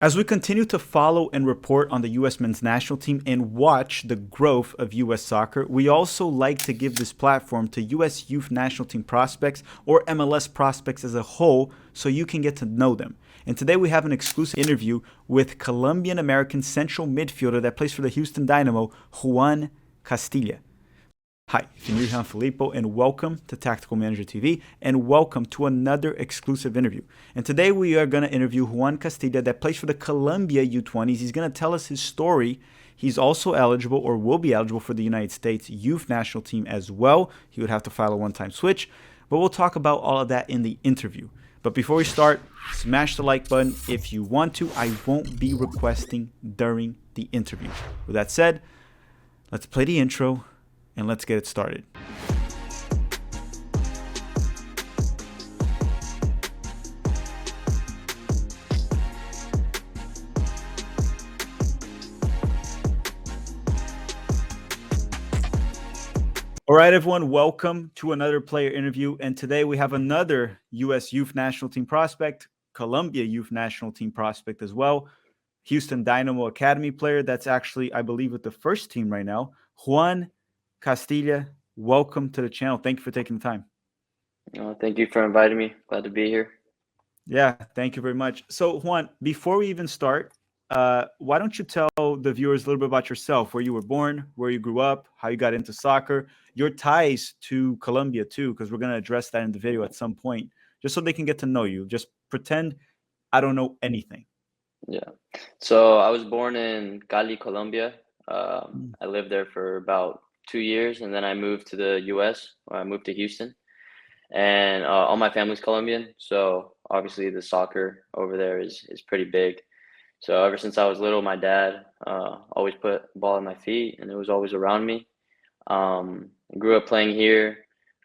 As we continue to follow and report on the U.S. men's national team and watch the growth of U.S. soccer, we also like to give this platform to U.S. youth national team prospects or MLS prospects as a whole so you can get to know them. And today we have an exclusive interview with Colombian-American central midfielder that plays for the Houston Dynamo, Juan Castilla. Hi, if you're new here, I'm Filippo, and welcome to Tactical Manager TV, and welcome to another exclusive interview. And today we are going to interview Juan Castilla that plays for the Colombia U-20s. He's going to tell us his story. He's also eligible or will be eligible for the United States youth national team as well. He would have to file a one-time switch, but we'll talk about all of that in the interview. But before we start, smash the like button if you want to. I won't be requesting during the interview. With that said, let's play the intro and let's get it started. All right, everyone, welcome to another player interview. And today we have another U.S. Youth National Team prospect, Colombia Youth National Team prospect as well, Houston Dynamo Academy player that's actually, I believe, with the first team right now, Juan Castilla. Welcome to the channel. Thank you for taking the time. Thank you for inviting me. Glad to be here. Yeah, thank you very much. So, Juan, before we even start, why don't you tell the viewers a little bit about yourself, where you were born, where you grew up, how you got into soccer, your ties to Colombia too, because we're going to address that in the video at some point, just so they can get to know you. Just pretend I don't know anything. Yeah. So I was born in Cali, Colombia. I lived there for about 2 years, and then I moved to the U.S. I moved to Houston, and all my family's Colombian. So obviously the soccer over there is pretty big. So ever since I was little, my dad always put the ball at my feet, and it was always around me. I grew up playing here.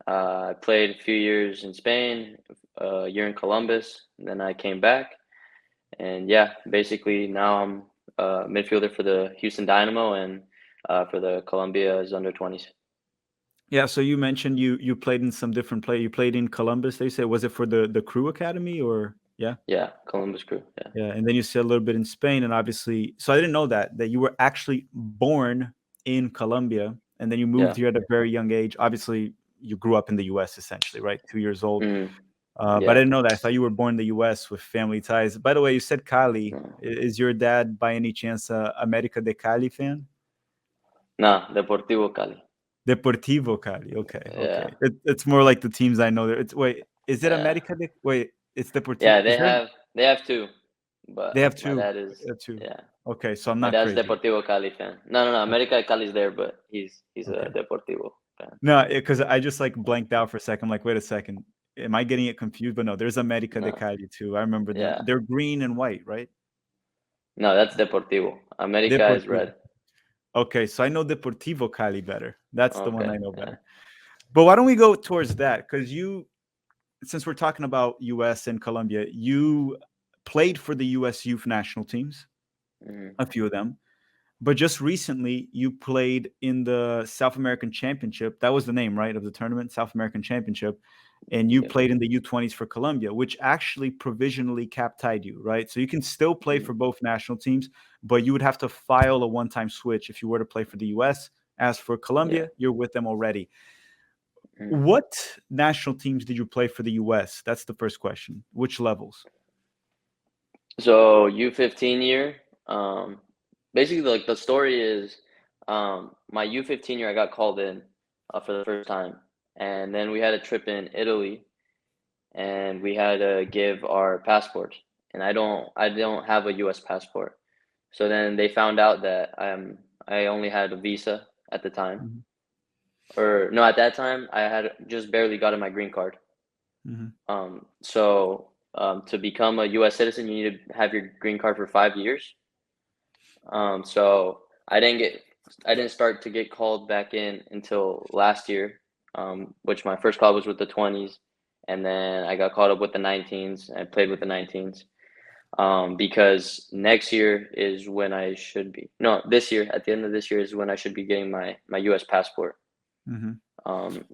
I played a few years in Spain, a year in Columbus, and then I came back. And yeah, basically now I'm a midfielder for the Houston Dynamo and for the Colombia's under-20s. Yeah, so you mentioned you played in some different play. You played in Columbus, they said. Was it for the Crew Academy or yeah? Yeah, Columbus Crew. Yeah. Yeah, and then you said a little bit in Spain, and obviously, so I didn't know that you were actually born in Colombia, and then you moved Yeah. here at a very young age. Obviously, you grew up in the U.S. essentially, right? 2 years old. Mm, But I yeah. didn't know that. I thought you were born in the U.S. with family ties. By the way, you said Cali. No, Is your dad, by any chance, a América de Cali fan? nah, Deportivo Cali. Deportivo Cali. Okay, okay. Yeah. It's more like the teams I know there. Wait, is it Yeah. América de? Wait, it's Deportivo. Yeah, Is there? they have two, but They have my two. dad is, They have two. yeah. Okay, so I'm My not dad's crazy. Deportivo Cali fan. No, America de Cali's there, but he's Okay. a Deportivo fan. No, because I just like blanked out for a second. I'm like, wait a second. Am I getting it confused? But no, there's América de No. Cali too. I remember them. Yeah. They're green and white, right? No, that's Deportivo. America is Deportivo. red. Okay, so I know Deportivo Cali better. That's the one Okay. I know Yeah. better. But why don't we go towards that? Because since we're talking about U.S. and Colombia, you played for the U.S. youth national teams, Mhm. a few of them. But just recently, you played in the South American Championship. That was the name, right, of the tournament, South American Championship. And you Yeah. played in the U-20s for Colombia, which actually provisionally cap-tied you, right? So you can still play for both national teams, but you would have to file a one-time switch if you were to play for the U.S. As for Yeah. Colombia, you're with them already. Mhm. What national teams did you play for the U.S.? That's the first question. Which levels? So U15 year, basically like the story is, my U15 year I got called in for the first time, and then we had a trip in Italy, and we had to give our passports, and I don't have a U.S. passport, so then they found out that I only had a visa at the time, Mhm, or no, at that time I had just barely gotten my green card. mhm. So to become a U.S. citizen, you need to have your green card for 5 years. So I didn't start to get called back in until last year, which my first call was with the 20s, and then I got called up with the 19s. I played with the 19s, because next year is when I should be. No, this year, at the end of this year, is when I should be getting my U.S. passport. Mhm.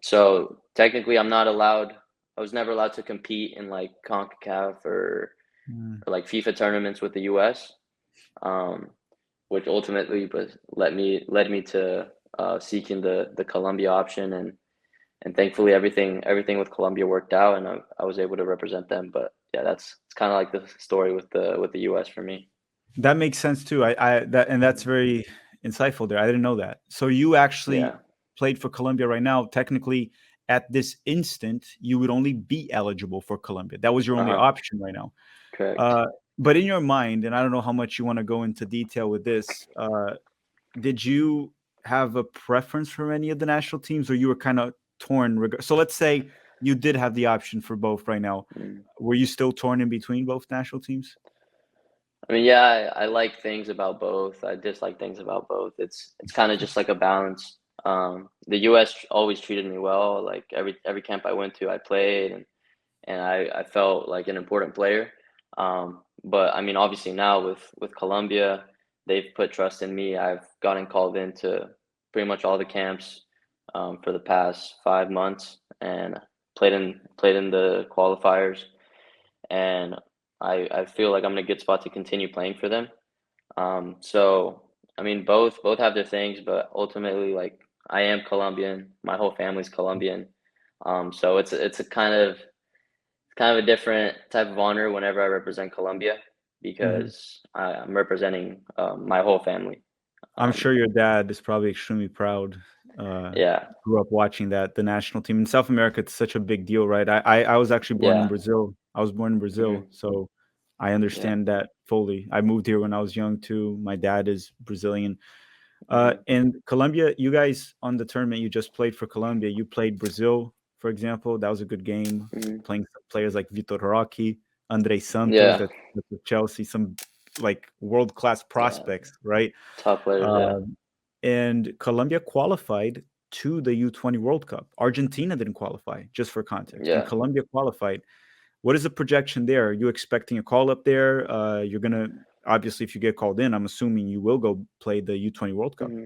So technically, I'm not allowed. I was never allowed to compete in like CONCACAF or Mm. or like FIFA tournaments with the US, um, which ultimately was led me to seeking the Colombia option, and thankfully everything with Colombia worked out, and I was able to represent them. But yeah, that's it's kind of like the story with the US for me. That makes sense too. That's Mhm. very insightful there. I didn't know that. So you actually Yeah. played for Colombia right now. Technically, at this instant, you would only be eligible for Colombia. That was your only Uh-huh. option right now. Correct. Uh, but in your mind, and I don't know how much you want to go into detail with this, did you have a preference for any of the national teams, or you were kind of torn? So let's say you did have the option for both right now. Mm. Were you still torn in between both national teams? I mean, yeah, I like things about both. I dislike things about both. It's kind of just like a balance. The US always treated me well. Like every camp I went to, I played, and I felt like an important player. But I mean, obviously now with Colombia, they've put trust in me. I've gotten called into pretty much all the camps for the past 5 months, and played in the qualifiers, and I feel like I'm in a good spot to continue playing for them. So I mean, both have their things, but ultimately, like I am Colombian. My whole family's Colombian. So it's a kind of a different type of honor whenever I represent Colombia Mhm. because I'm representing my whole family. I'm Um, sure your dad is probably extremely proud. Uh, yeah, Grew up watching the national team in South America. It's such a big deal, right? I was actually born in yeah, Brazil. I was born in Brazil, hmm, so I yeah, understand that fully. I moved here when I was young too. My dad is Brazilian. hmm, And Colombia, you guys on the tournament you just played for Colombia, you played Brazil, for example. That was a good game. hmm, Playing some players like Vitor Roque, Andre Santos, yeah, that's with Chelsea, some like world class yeah. prospects, right? Top players, yeah, Um, and Colombia qualified to the U20 World Cup. Argentina didn't qualify, just for context, and yeah. Colombia qualified. What is the projection there? Are you expecting a call up there? You're gonna obviously, if you get called in, I'm assuming you will go play the U20 World Cup. Hmm.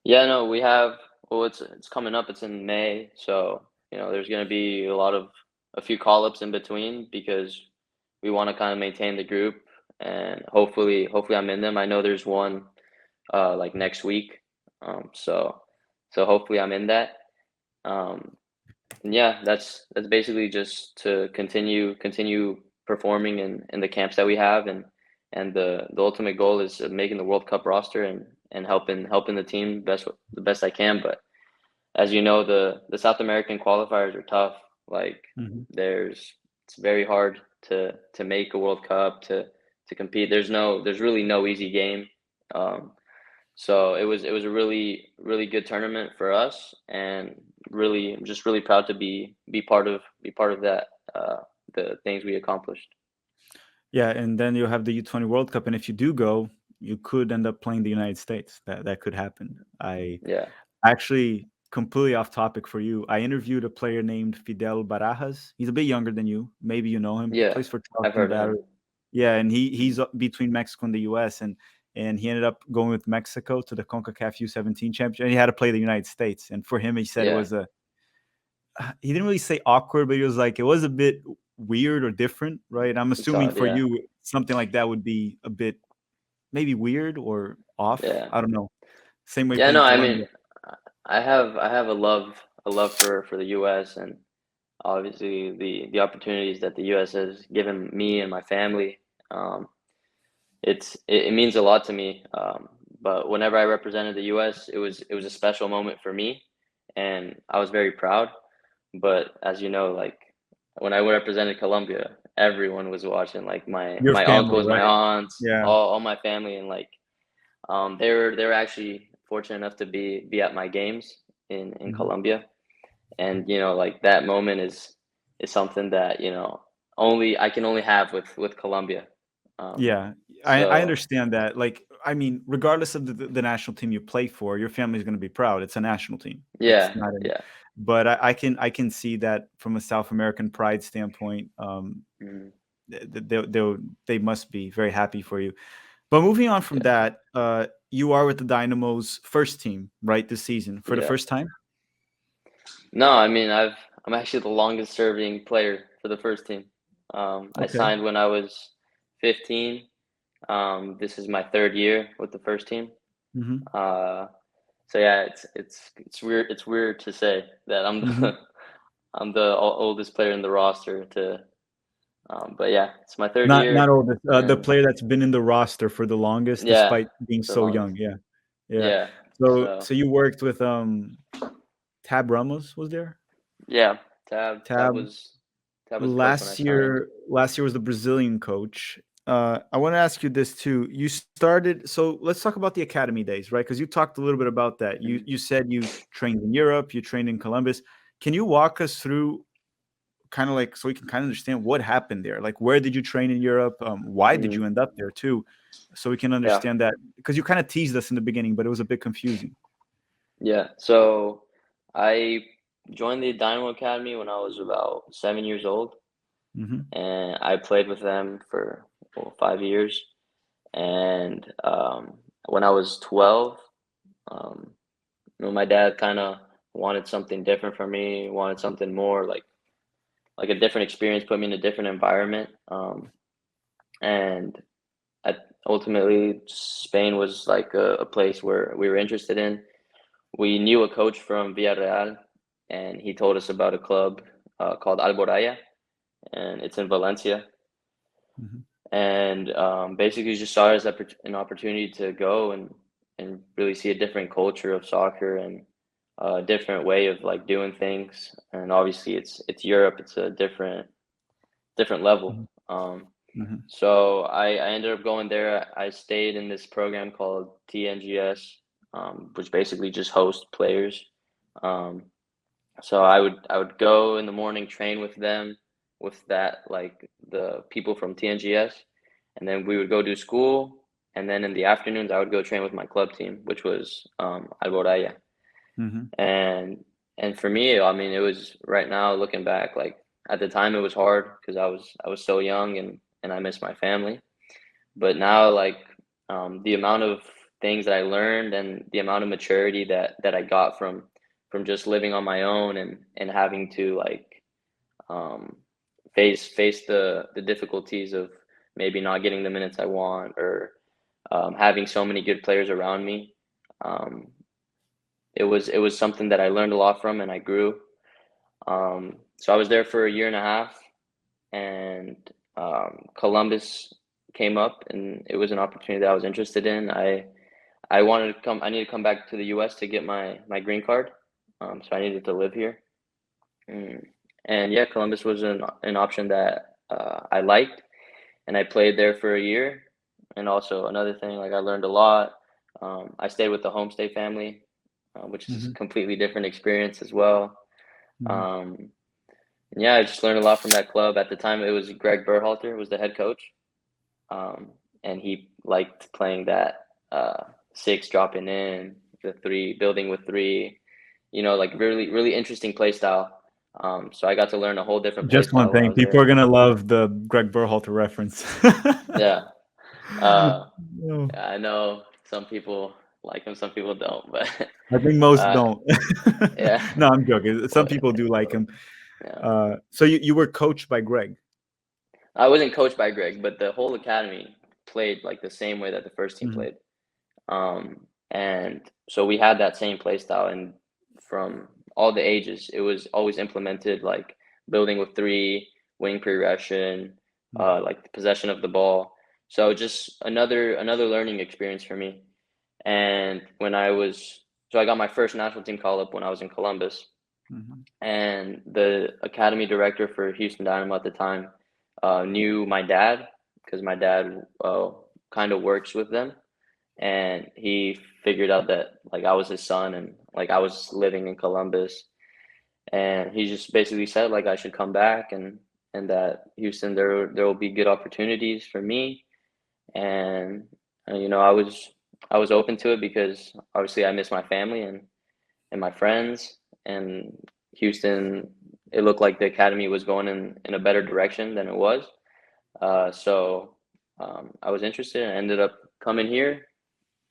Yeah, no, we have. Well, it's coming up. It's in May, so there's going to be a few call-ups in between because we want to kind of maintain the group, and hopefully I'm in them. I know there's one like next week, so hopefully I'm in that. Um, and yeah, that's basically just to continue performing in the camps that we have, and the ultimate goal is making the World Cup roster and helping the team the best I can. But as you know, the South American qualifiers are tough. Like Mhm. it's very hard to make a World Cup to compete. There's really no easy game. Um, so it was a really good tournament for us, and I'm just really proud to be part of that the things we accomplished. Yeah, and then you have the U20 World Cup, and if you do go, you could end up playing the United States. That could happen. I Yeah, actually completely off topic for you. I interviewed a player named Fidel Barajas. He's a bit younger than you. Maybe you know him. yeah, Plays for I've Charleston heard of him. Battery. Yeah, and Mhm. he's between Mexico and the US, and he ended up going with Mexico to the CONCACAF U17 championship. And he had to play the United States. And for him, he said it Yeah, was a he didn't really say awkward, but he was like it was a bit weird or different, right? I'm it's assuming odd. for Yeah, you something like that would be a bit maybe weird or off. yeah, I don't know. Same way yeah. playing No, I mean, Colombia. I have a love for the U.S., and obviously the opportunities that the U.S. has given me and my family. Um, it means a lot to me. But whenever I represented the U.S., it was a special moment for me, and I was very proud. But as you know, like when I represented Colombia, everyone was watching, like my Your my family, uncles, my right? aunts, Yeah. all my family, and like they were actually fortunate enough to be at my games in Mhm. Colombia, and like that moment is something that only I can only have with Colombia. Um, Yeah, I so understand that. Like, I mean, regardless of the national team you play for, your family's going to be proud. It's a national team. It's yeah, not an, yeah. but I can see that from a South American pride standpoint. Mhm. They must be very happy for you. But moving on from Yeah, that, you are with the Dynamo's first team, right? This season for the yeah. first time. No, I mean I'm actually the longest serving player for the first team. I Okay. signed when I was 15. This is my third year with the first team. Hmm. Uh, so yeah, it's weird. It's weird to say that I'm Hmm. the I'm the oldest player in the roster. But yeah, it's my third Not year, oldest, the and player that's been in the roster for the longest, yeah, despite being the so young. longest. Yeah, yeah. Yeah. So So you worked with Tab Ramos was there? yeah, Tab Tab was Tab was the coach when I signed. last year was the Brazilian coach. I want to ask you this too. You started, so let's talk about the academy days, right? Because you talked a little bit about that. Mhm. You said you trained in Europe, you trained in Columbus. Can you walk us through kind of like so we can kind of understand what happened there? Like, where did you train in Europe? Why did Mhm. you end up there too? So we can Yeah. understand that because you kind of teased us in the beginning, but it was a bit confusing. Yeah. So I joined the Dynamo Academy when I was about 7 years old, Hmm. and I played with them for 5 years. And when I was 12, um, my dad kind of wanted something different for me, wanted something more like a different experience, put me in a different environment. And I, ultimately, Spain was like a place where we were interested in. We knew a coach from Villarreal, and he told us about a club called Alboraya, and it's in Valencia. Hmm. And basically, just saw it as an opportunity to go and really see a different culture of soccer and a different way of like doing things. And obviously, it's Europe; it's a different level. Hmm. So I ended up going there. I stayed in this program called TNGS, which basically just hosts players. Um, so I would go in the morning, train with them, with that like the people from TNGS, and then we would go do school. And then in the afternoons, I would go train with my club team, which was Alboraya. Hmm. And and for me, I mean, it was right now looking back, like at the time it was hard because I was so young and I miss my family. But now, like the amount of things that I learned and the amount of maturity that I got from just living on my own and having to like um, face the difficulties of maybe not getting the minutes I want or having so many good players around me. Um, it was something that I learned a lot from and I grew. So I was there for a year and a half, and Columbus came up, and it was an opportunity that I was interested in. I wanted to come. I needed to come back to the U.S. to get my green card, so I needed to live here. Mm. And yeah, Columbus was an option that I liked, and I played there for a year. And also another thing, like I learned a lot. I stayed with the homestay family, which is a Hmm. completely different experience as well. Hmm. Um, and yeah, I just learned a lot from that club. At the time, it was Greg Berhalter was the head coach, um, and he liked playing that six dropping in, the three building with three. Like really really interesting play style. So I got to learn a whole different play Just one style when I thing, was people are there. gonna love the Greg Berhalter reference. Yeah. Uh, Oh, I know some people like him, some people don't, but I think most uh, don't. yeah, No, I'm joking. Some well, people do like him. yeah. So you were coached by Greg. I wasn't coached by Greg, but the whole academy played like the same way that the first team Hmm. played. And so we had that same play style, and from all the ages, it was always implemented like building with three, wing progression, like the possession of the ball. So just another learning experience for me. And so I got my first national team call up when I was in Columbus, Hmm. and the academy director for Houston Dynamo at the time knew my dad because my dad kind of works with them, and he figured out that like I was his son and like I was living in Columbus, and he just basically said like I should come back and that Houston there will be good opportunities for me, and I was open to it because obviously I miss my family and my friends, and Houston, it looked like the academy was going in a better direction than it was. So I was interested and ended up coming here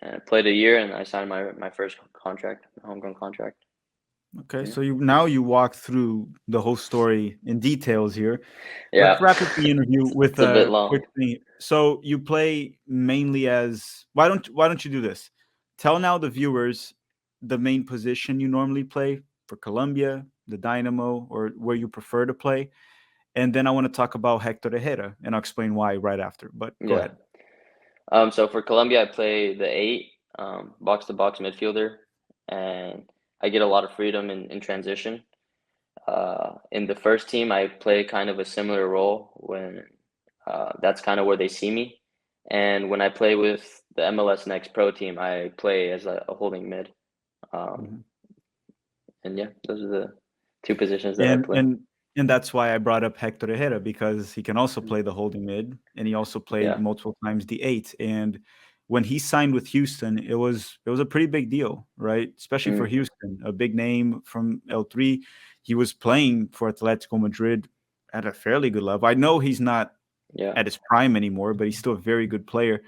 and I played a year and I signed my first contract, homegrown contract. Okay, Yeah. so you walk through the whole story in details here. Let's Yeah. wrap up the interview with It's a bit a long. quick thing. So you play mainly as why don't you do this? Tell now the viewers the main position you normally play for Colombia, the Dynamo, or where you prefer to play, and then I want to talk about Hector Herrera, and I'll explain why right after. But go Yeah. ahead. So for Colombia, I play the eight, box to box midfielder, and I get a lot of freedom in transition. In the first team, I play kind of a similar role when that's kind of where they see me. And when I play with the MLS Next Pro team, I play as a holding mid. Um, Mhm. and yeah, those are the two positions that I And play. and and that's why I brought up Hector Herrera because he can also Mhm. play the holding mid, and he also played Yeah. multiple times the eight. And when he signed with Houston, it was a pretty big deal, right? Especially for Mm, Houston, a big name from L3. He was playing for Atletico Madrid at a fairly good level. I know he's not yeah. at his prime anymore, but he's still a very good player.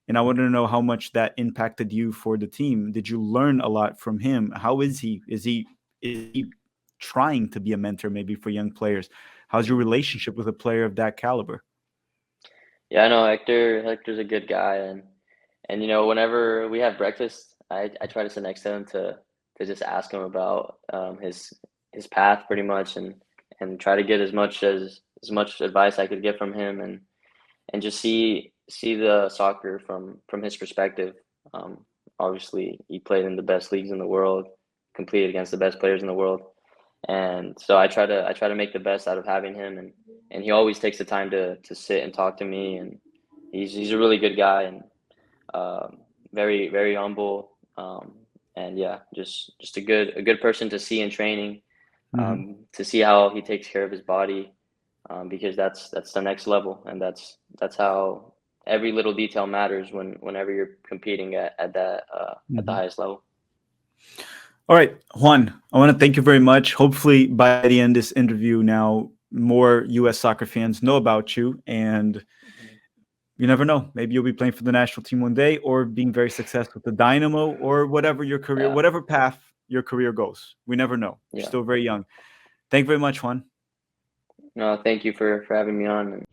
And I wanted to know how much that impacted you for the team. Did you learn a lot from him? How is he? Is he trying to be a mentor maybe for young players? How's your Mhm. relationship with a player of that caliber? Yeah, I know Hector's a good guy, and whenever we have breakfast, I try to sit next to him to just ask him about his path pretty much, and try to get as much advice I could get from him, and just see the soccer from his perspective. Um, Obviously, he played in the best leagues in the world, competed against the best players in the world, and so I try to make the best out of having him, and he always takes the time to sit and talk to me, and he's a really good guy, and um, very very humble, and yeah, just a good person to see in training, Mhm. to see how he takes care of his body, because that's the next level, and that's how every little detail matters whenever you're competing at the Mhm. highest level. All right, Juan, I want to thank you very much. Hopefully, by the end of this interview, now more U.S. soccer fans know about you, and you never know. Maybe you'll be playing for the national team one day, or being very successful with the Dynamo, or whatever your career, Yeah, whatever path your career goes. We never know. You're yeah. still very young. Thank you very much, Juan. No, thank you for having me on.